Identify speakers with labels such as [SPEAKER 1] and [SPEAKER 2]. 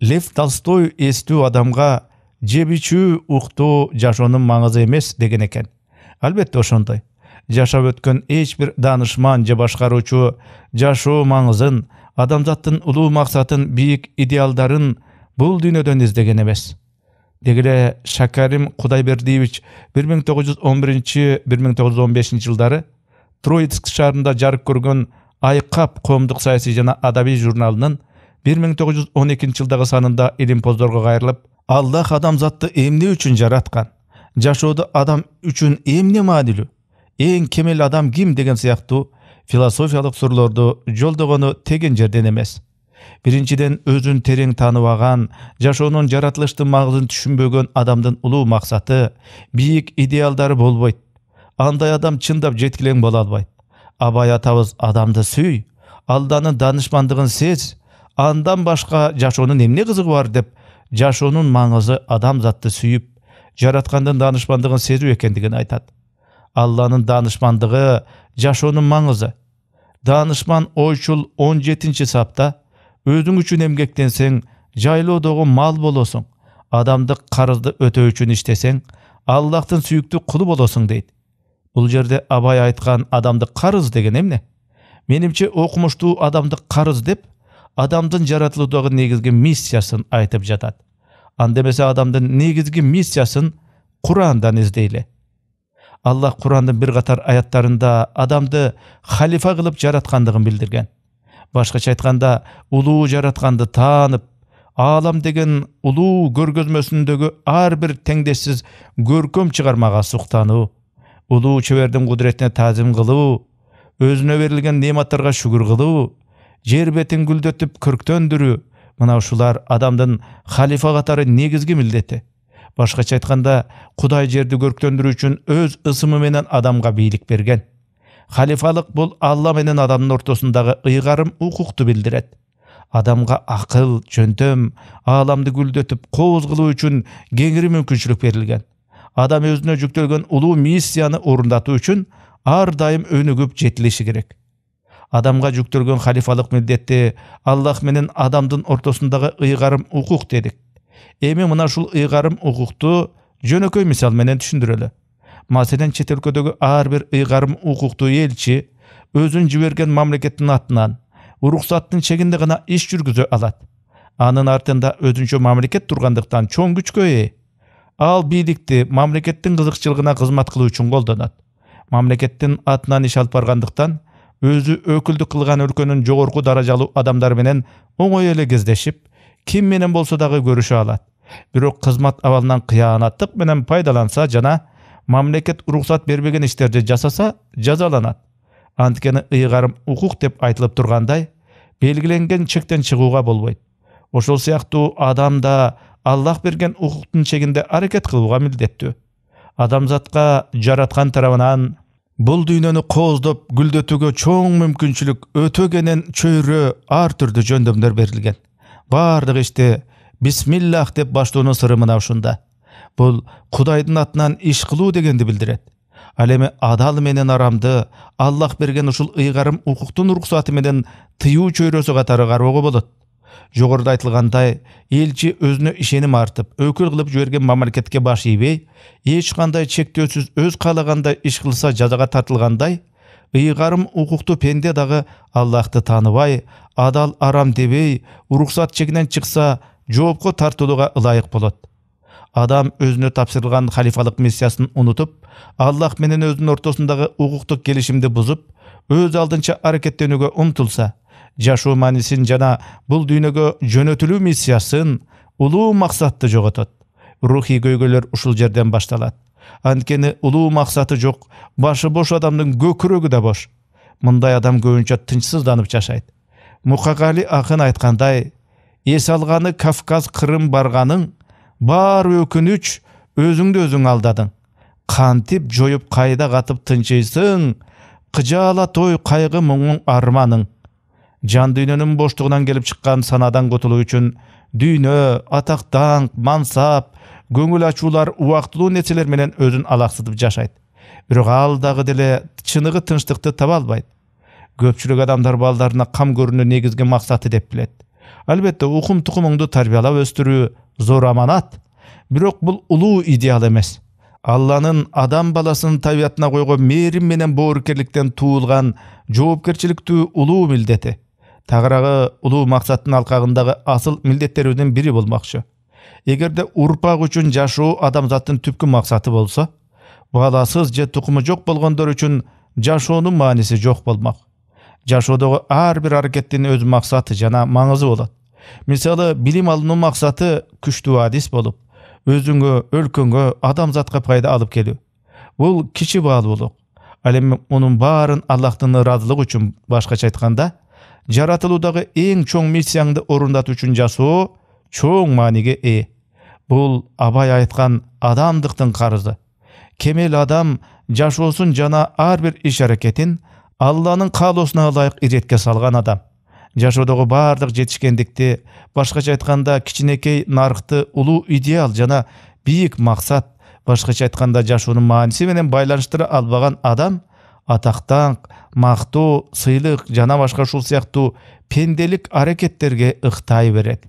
[SPEAKER 1] Лев Толстой эстүү адамга жеп ичүү, уктоо жашоонун маңызы эмес деген экен. Албетте ошондой. Жашап өткөн эч бир данышман же башкаруучу жашоо маңызын, адамзаттын улуу максатын, бийик идеалдарын бул дүйнөдөн издеген эмес. Дегеле Шакарим Кудайбердиевич 1911-1915 жылдары Троицк шаарында жарык көргөн Айкап коомдук саясий жана адабий журналынын 1912 жылдагы санында илимпоздорго кайрылып, Аллах адамзатты эмне үчүн жараткан? Жашоодо адам үчүн эмне маанилүү? Эң кемел адам ким деген сыяктуу философиялык суроолорду жолдогону теген жерден эмес. Биринчиден, өзүн терең тааныбаган, жашоонун жаратылыштын маңызын түшүнбөгөн адамдын улуу максаты, бийик идеалдары болбойт. Андай адам чындап жеткилең боло албайт. Абай атабыз адамды сүй, Алланын данышмандыгын сез, андан башка жашоонун эмне кызыгы бар деп, жашоонун маңызы адамзатты сүйүп, жараткандын данышмандыгын сезүү экендигин айтат. Алланын данышмандыгы жашоонун маңызы. Данышман ойчул 17-сапта өзүң үчүн эмгектенсең, жайлоодогу мал болосуң. Адамдык карызды өтөө үчүн иштесең, Аллахтын сүйүктүү кулу болосуң дейт. Бул жерде Абай айткан адамдык карыз деген эмне? Менимче окумуштуу адамдык карыз деп адамдын жаратылуудагы негизги миссиясын айтып жатат. Анда эмесе адамдын негизги миссиясын Курандан издейле. Аллах Курандын бир катар аяттарында адамды халифа кылып жараткандыгын билдирген. Башкача айтканда, улуу жаратканды таанып, аалам деген улуу көргөзмөсүндөгү ар бир теңдешсиз көркөм чыгармага суктануу, улуу чебердин кудуретине таазим кылуу, өзүнө берилген неаматтарга шүгүр кылуу, жер бетин гүлдөтүп көрктөндүрүү, мына ушулар адамдын халифа катары негизги милдети. Башкача айтканда, Кудай жерди көрктөндүрүү үчүн өз ысымы менен адамга бийлик берген. Халифалык бул Алла менен адамдын ортосундагы ыйгарым укукту билдирет. Адамга акыл, жөндөм, ааламды гүлдөтүп кооз кылуу үчүн кеңири мүмкүнчүлүк берилген. Адам өзүнө жүктөлгөн улуу миссияны орундатуу үчүн ар дайым өнүгүп жетилиши керек. Адамга жүктөлгөн халифалык милдетти Аллах менен адамдын ортосундагы ыйгарым укук дедик. Эми мына ушул ыйгарым укукту жөнөкөй мисал менен түшүндүрөлү. Маселен, чет өлкөдөгү ар бир ыйгарым укуктуу элчи өзүн жиберген мамлекеттин атынан уруксаттын чегинде гана иш жүргүзө алат. Анын артында өзүнчө мамлекет тургандыктан чоң күчкө ээ. Ал бийликти мамлекеттин кызыкчылыгына кызмат кылуу үчүн колдонот. Мамлекеттин атынан иш алып баргандыктан өзү өкүлдүк кылган өлкөнүн жогорку даражалуу адамдары менен оңой эле кездешип, ким менен болсо дагы көрүшө алат. Бирок кызмат абалынан кыянаттык менен пайдаланса жана мамлекет уруксат бербеген иштерди жасаса жазаланат. Анткени ыйгарым укук деп айтылып тургандай, белгиленген чектен чыгууга болбойт. Ошол сыяктуу адам да Аллах берген укуктун чегинде аракет кылууга милдеттүү. Адамзатка жараткан тарабынан бул дүйнөнү кооздоп гүлдөтүүгө чоң мүмкүнчүлүк, өтө кенен чөйрө, ар түрдүү жөндөмдөр берилген. Бардык ишти бисмиллах деп баштоонун сыры мына ушунда. Бул Кудайдын атынан иш кылуу дегенди билдирет. Ал эми адал менен арамды Аллах берген ушул ыйгарым укуктун уруксаты менен тыюу чөйрөсү катары кароого болот. Жогоруда айтылгандай, элчи өзүнө ишеним артып, өкүл кылып жиберген мамлекетке баш ийбей, эч кандай чектөөсүз өз каалагандай иш кылса жазага тартылгандай, ыйгарым укуктуу пенде дагы Аллахты тааныбай, адал арам дебей, уруксат чегинен чыкса, жоопко тартылууга ылайык болот. Адам өзүнө тапшырылган халифалык миссиясын унутуп, Аллах менен өзүнүн ортосундагы укуктук келишимди бузуп, өз алдынча аракеттенүүгө умтулса, жашоо маанисин жана бул дүйнөгө жөнөтүлүү миссиясын, улуу максатты жоготот. Рухий көйгөйлөр ушул жерден башталат. Анткени улуу максаты жок, башы бош адамдын көкүрөгү да бош. Мындай адам көбүнчө тынчсызданып жашайт. Мукагали акын айткандай, эс алганы Кавказ, Кырым барганың, бар өкүнүч өзүңдү өзүң алдадың. Кантип жоюп кайда катып тынчыйсың, кыжаала той кайгы муңуң арманың. Жан дүйнөнүн боштугунан келип чыккан санадан кутулуу үчүн дүйнө, атак даңк, мансап, көңүл ачуулар, убактылуу нерселер менен өзүн алаксытып жашайт. Бирок ал дагы деле чыныгы тынчтыкты таба албайт. Көпчүлүк адамдар балдарына кам көрүүнү негизги максаты деп билет. Albatta ukum tukumуңду тарбиялап өстүрүү зор аманат. Бирок бул улуу идеал эмес. Алланын адам баласынын табиятына койгон мээрим менен боорукерликтен туулган жоопкерчиликтүү улуу милдети. Тагыраагы улуу максаттын алкагындагы асыл милдеттерибиздин бири болмокчу. Эгерде урпак үчүн жашоо адамзаттын түпкү максаты болсо, баласыз же тукуму жок болгондор үчүн жашоонун мааниси жок болмок. Жашоодогу ар бир аракеттин өз максаты жана маңызы болот. Мисалы, билим алуунун максаты күчтүү адис болуп, өзүңө, өлкөңгө, адамзатка пайда алып келүү. Бул кичи баалуулук. Ал эми мунун баарын Аллахтын ыраазылыгы үчүн, башкача айтканда, жаратылуудагы эң чоң миссияңды орундатуу үчүн жашоо чоң мааниге ээ. Бул Абай айткан адамдыктын карызы. Кемел адам жашоосун жана ар бир иш-аракетин Алланын каалоосуна ылайык иретке салган адам. Жашоодогу баардык жетишкендикти, башкача айтканда кичинекей нарыкты улуу идеал жана бийик максат, башкача айтканда жашоонун мааниси менен байланыштыра албаган адам атактан, мактоо, сыйлык жана башка ушул сыяктуу пенделик аракеттерге ыктай берет.